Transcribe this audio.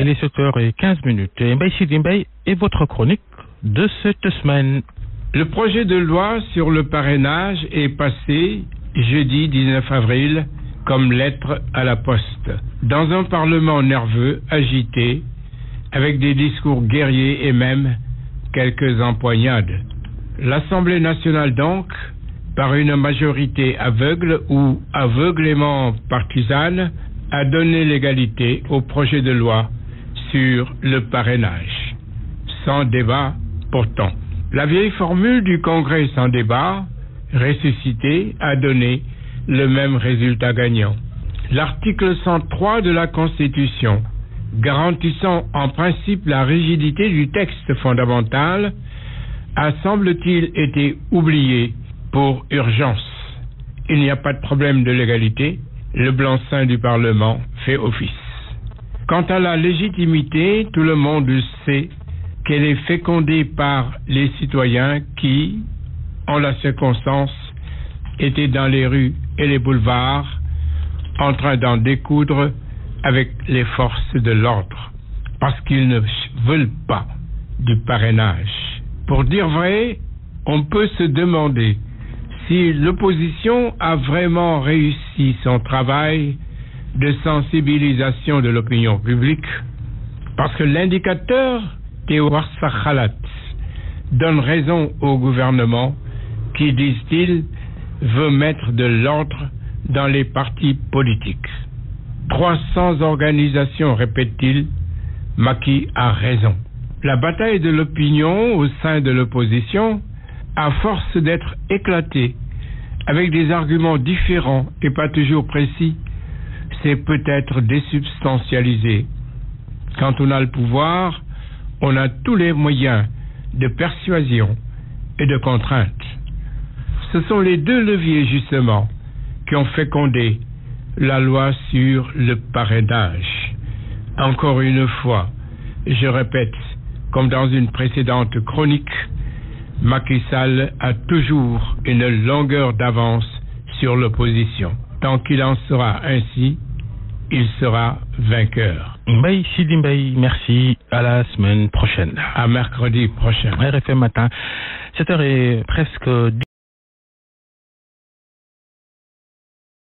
Il est 7h15. Et Mbaye Sidi Mbaye est votre chronique de cette semaine. Le projet de loi sur le parrainage est passé jeudi 19 avril comme lettre à la poste. Dans un parlement nerveux, agité, avec des discours guerriers et même quelques empoignades. L'Assemblée nationale donc, par une majorité aveugle ou aveuglément partisane, a donné l'égalité au projet de loi sur le parrainage. Sans débat, pourtant. La vieille formule du Congrès sans débat, ressuscitée, a donné le même résultat gagnant. L'article 103 de la Constitution, garantissant en principe la rigidité du texte fondamental, a semble-t-il été oublié pour urgence. Il n'y a pas de problème de légalité, le blanc-seing du Parlement fait office. Quant à la légitimité, tout le monde sait qu'elle est fécondée par les citoyens qui, en la circonstance, étaient dans les rues et les boulevards en train d'en découdre avec les forces de l'ordre, parce qu'ils ne veulent pas du parrainage. Pour dire vrai, on peut se demander si l'opposition a vraiment réussi son travail de sensibilisation de l'opinion publique, parce que l'indicateur Théowarsa Khalat donne raison au gouvernement qui, disent-ils, veut mettre de l'ordre dans les partis politiques. 300 organisations, répète-t-il, Macky a raison. La bataille de l'opinion au sein de l'opposition, à force d'être éclatée, avec des arguments différents et pas toujours précis, c'est peut-être désubstantialisé. Quand on a le pouvoir, on a tous les moyens de persuasion et de contrainte. Ce sont les deux leviers, justement, qui ont fécondé la loi sur le parrainage. Encore une fois, je répète, comme dans une précédente chronique, Macky Sall a toujours une longueur d'avance sur l'opposition. Tant qu'il en sera ainsi, il sera vainqueur. Mbaye Sidi Mbaye, merci. À la semaine prochaine. À mercredi prochain. RFM matin, 7h et presque 10.